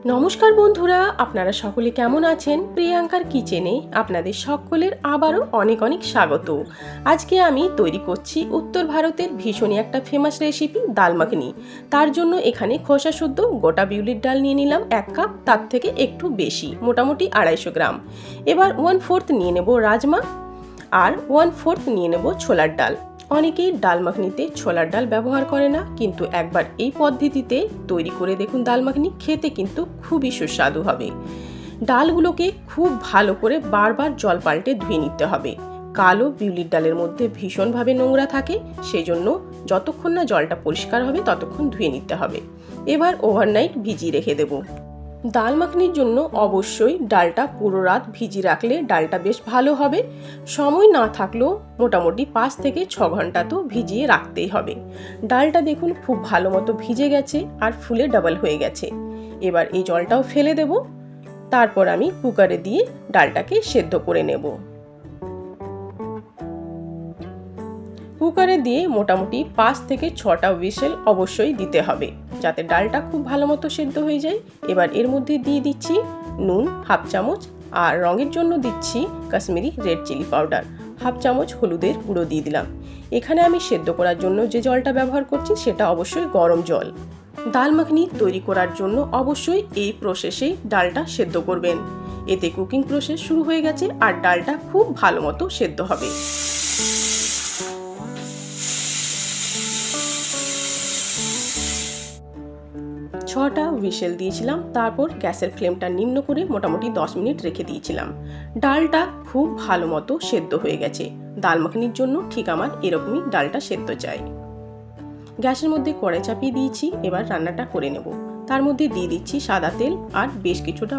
নমস্কার বন্ধুরা, আপনারা সকলে কেমন আছেন? প্রিয়াঙ্কার কিচেনে আপনাদের সকলের আবারও অনেক অনেক স্বাগত। আজকে আমি তৈরি করছি উত্তর ভারতের ভীষণই একটা ফেমাস রেসিপি ডাল মাখনি। তার জন্য এখানে খোসা শুদ্ধ গোটা বিউলির ডাল নিয়ে নিলাম 1 কাপ, তার থেকে একটু বেশি, মোটামুটি 250 গ্রাম। এবার 1/4 নিয়ে নেব রাজমা আর 1/4 নিয়ে নেব ছোলার ডাল। অনেকেই ডাল মাখনিতে ছোলার ডাল ব্যবহার করে না, কিন্তু একবার এই পদ্ধতিতে তৈরি করে দেখুন ডাল মাখনি, খেতে কিন্তু খুবই সুস্বাদু হবে। ডালগুলোকে খুব ভালো করে বারবার জল পাল্টে ধুয়ে নিতে হবে। কালো বিউলির ডালের মধ্যে ভীষণভাবে নোংরা থাকে, সেই জন্য যতক্ষণ না জলটা পরিষ্কার হবে ততক্ষণ ধুয়ে নিতে হবে। এবার ওভারনাইট ভিজিয়ে রেখে দেব। ডাল মাখনির জন্য অবশ্যই ডালটা পুরো রাত ভিজিয়ে রাখলে ডালটা বেশ ভালো হবে। সময় না থাকলেও মোটামুটি 5 থেকে 6 ঘন্টা তো ভিজিয়ে রাখতেই হবে। ডালটা দেখুন খুব ভালো মতো ভিজে গেছে আর ফুলে ডাবল হয়ে গেছে। এবার এই জলটাও ফেলে দেব। তারপর আমি কুকারে দিয়ে ডালটাকে সেদ্ধ করে নেব। কুকারে দিয়ে মোটামুটি 5 থেকে 6টা হুইসেল অবশ্যই দিতে হবে, যাতে ডালটা খুব ভালো মতো সেদ্ধ হয়ে যায়। এবার এর মধ্যে দিয়ে দিচ্ছি নুন 1/2 চামচ, আর রঙের জন্য দিচ্ছি কাশ্মীরি রেড চিলি পাউডার, 1/2 চামচ হলুদের গুঁড়ো দিয়ে দিলাম। এখানে আমি সেদ্ধ করার জন্য যে জলটা ব্যবহার করছি সেটা অবশ্যই গরম জল। ডাল মাখনি তৈরি করার জন্য অবশ্যই এই প্রসেসেই ডালটা সেদ্ধ করবেন। এতে কুকিং প্রসেস শুরু হয়ে গেছে আর ডালটা খুব ভালো মতো সেদ্ধ হবে। ছটা হুইসেল দিয়েছিলাম, তারপর গ্যাসের ফ্লেমটা নিম্ন করে মোটামুটি 10 মিনিট রেখে দিয়েছিলাম। ডালটা খুব ভালো মতো সেদ্ধ হয়ে গেছে। ডাল মাখনির জন্য ঠিক আমার এরকমই ডালটা সেদ্ধ চাই। গ্যাসের মধ্যে কড়াই চাপিয়ে দিয়েছি, এবার রান্নাটা করে নেব। তার মধ্যে দিয়ে দিচ্ছি সাদা তেল আর বেশ কিছুটা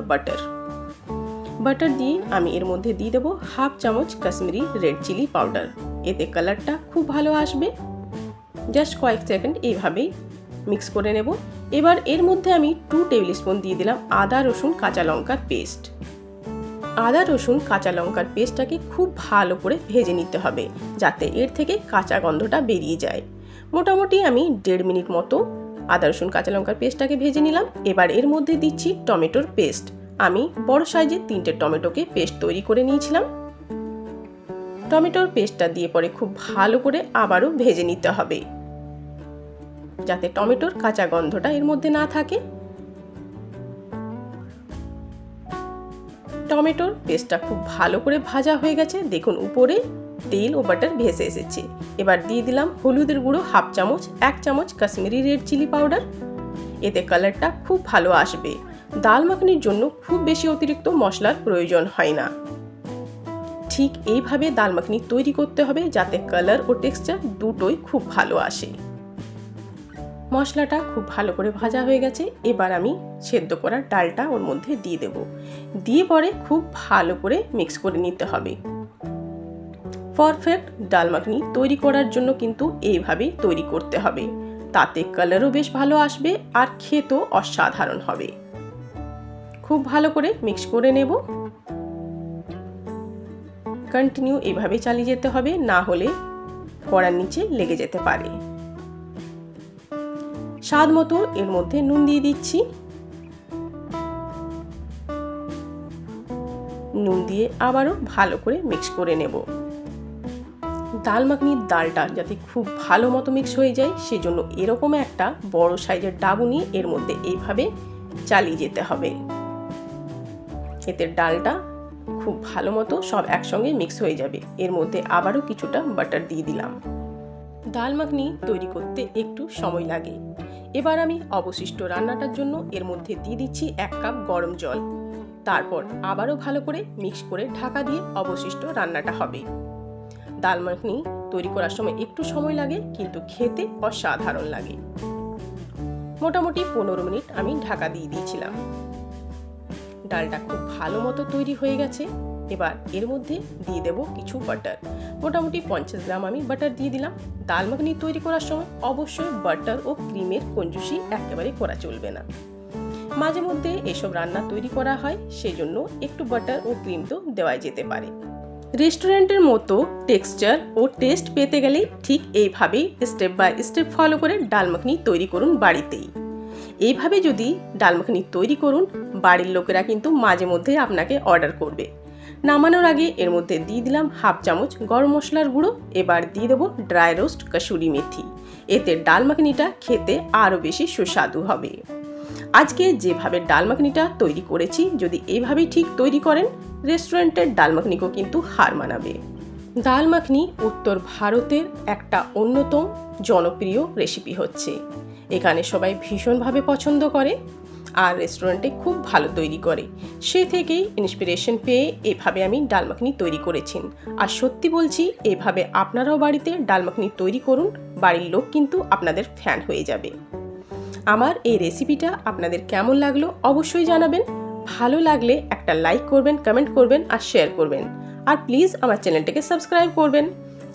বাটার দিয়ে আমি এর মধ্যে দিয়ে দেবো 1/2 চামচ কাশ্মীরি রেড চিলি পাউডার। এতে কালারটা খুব ভালো আসবে। জাস্ট কয়েক সেকেন্ড এইভাবেই মিক্স করে নেব। এবার এর মধ্যে আমি 2 টেবিল স্পুন দিয়ে দিলাম আদা রসুন কাঁচা লঙ্কার পেস্ট। আদা রসুন কাঁচা লঙ্কার পেস্টটাকে খুব ভালো করে ভেজে নিতে হবে, যাতে এর থেকে কাঁচা গন্ধটা বেরিয়ে যায়। মোটামুটি আমি 1.5 মিনিট মতো আদা রসুন কাঁচা লঙ্কার পেস্টটাকে ভেজে নিলাম। এবার এর মধ্যে দিচ্ছি টমেটোর পেস্ট। আমি বড় সাইজের 3টে টমেটোকে পেস্ট তৈরি করে নিয়েছিলাম। টমেটোর পেস্টটা দিয়ে পরে খুব ভালো করে আবারও ভেজে নিতে হবে, যাতে টমেটোর কাঁচা গন্ধটা এর মধ্যে না থাকে। টমেটোর পেস্টটা খুব ভালো করে ভাজা হয়ে গেছে, দেখুন উপরে তেল ও বাটার ভেসে এসেছে। এবার দিয়ে দিলাম হলুদের গুঁড়ো 1/2 চামচ, 1 চামচ কাশ্মীরি রেড চিলি পাউডার। এতে কালারটা খুব ভালো আসবে। ডাল মাখনির জন্য খুব বেশি অতিরিক্ত মশলার প্রয়োজন হয় না। ঠিক এইভাবে ডাল মাখনি তৈরি করতে হবে, যাতে কালার ও টেক্সচার দুটোই খুব ভালো আসে। মশলাটা খুব ভালো করে ভাজা হয়ে গেছে। এবার আমি সেদ্ধ করা ডালটা ওর মধ্যে দিয়ে দেব। দিয়ে পরে খুব ভালো করে মিক্স করে নিতে হবে। পারফেক্ট ডাল মাখনি তৈরি করার জন্য কিন্তু এইভাবেই তৈরি করতে হবে, তাতে কালারও বেশ ভালো আসবে আর খেতেও অসাধারণ হবে। খুব ভালো করে মিক্স করে নেব। কন্টিনিউ এইভাবে চালিয়ে যেতে হবে, না হলে কড়ার নিচে লেগে যেতে পারে। স্বাদ মতো এর মধ্যে নুন দিয়ে দিচ্ছি। নুন দিয়ে আবারও ভালো করে মিক্স করে নেব। ডাল মাখনির ডালটা যাতে খুব ভালো মতো মিক্স হয়ে যায়, সেজন্য এরকম একটা বড় সাইজের ডাবু নিয়ে এর মধ্যে এইভাবে চালিয়ে যেতে হবে। এতে ডালটা খুব ভালো মতো সব একসঙ্গে মিক্স হয়ে যাবে। এর মধ্যে আবারও কিছুটা বাটার দিয়ে দিলাম। ডাল মাখনি তৈরি করতে একটু সময় লাগে। এবার আমি অবশিষ্ট রান্নাটার জন্য এর মধ্যে দিয়ে দিচ্ছি 1 কাপ গরম জল। তারপর আবারও ভালো করে মিক্স করে ঢাকা দিয়ে অবশিষ্ট রান্নাটা হবে। ডাল মাখনি তৈরি করার সময় একটু সময় লাগে, কিন্তু খেতে অসাধারণ লাগে। মোটামুটি 15 মিনিট আমি ঢাকা দিয়ে দিয়েছিলাম। ডালটা খুব ভালো মতো তৈরি হয়ে গেছে। এবার এর মধ্যে দিয়ে দেব কিছু বাটার। মোটামুটি 50 গ্রাম আমি বাটার দিয়ে দিলাম। ডাল মাখনি তৈরি করার সময় অবশ্যই বাটার ও ক্রিমের কঞ্জুসি একেবারে করা চলবে না। মাঝে মধ্যে এসব রান্না তৈরি করা হয়, সেজন্য একটু বাটার ও ক্রিম তো দেওয়াই যেতে পারে। রেস্টুরেন্টের মতো টেক্সচার ও টেস্ট পেতে গেলে ঠিক এইভাবেই স্টেপ বাই স্টেপ ফলো করে ডাল মাখনি তৈরি করুন বাড়িতেই। এইভাবে যদি ডাল মাখনি তৈরি করুন, বাড়ির লোকেরা কিন্তু মাঝে মধ্যে আপনাকে অর্ডার করবে। নামানোর আগে এর মধ্যে দিয়ে দিলাম হাফ চামচ গরম মশলার গুঁড়ো। এবার দিয়ে দেবো ড্রাই রোস্ট কাসুরি মেথি। এতে ডাল মাখনিটা খেতে আরও বেশি সুস্বাদু হবে। আজকে যেভাবে ডাল মাখনিটা তৈরি করেছি, যদি এইভাবেই ঠিক তৈরি করেন, রেস্টুরেন্টের ডাল মাখনিকেও কিন্তু হার মানাবে। ডাল মাখনি উত্তর ভারতের একটা অন্যতম জনপ্রিয় রেসিপি হচ্ছে। এখানে সবাই ভীষণভাবে পছন্দ করে আর রেস্টুরেন্টে খুব ভালো তৈরি করে। সে থেকেই ইন্সপিরেশন পেয়ে এভাবে আমি ডাল মাখনি তৈরি করেছি। আর সত্যি বলছি, এভাবে আপনারাও বাড়িতে ডাল মাখনি তৈরি করুন, বাড়ির লোক কিন্তু আপনাদের ফ্যান হয়ে যাবে। আমার এই রেসিপিটা আপনাদের কেমন লাগলো অবশ্যই জানাবেন। ভালো লাগলে একটা লাইক করবেন, কমেন্ট করবেন আর শেয়ার করবেন। আর প্লিজ আমার চ্যানেলটাকে সাবস্ক্রাইব করবেন।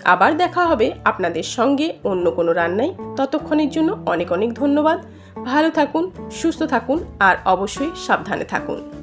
আবার দেখা হবে আপনাদের সঙ্গে অন্য কোনো রান্নায়। ততক্ষণের জন্য অনেক অনেক ধন্যবাদ। ভালো থাকুন, সুস্থ থাকুন আর অবশ্যই সাবধানে থাকুন।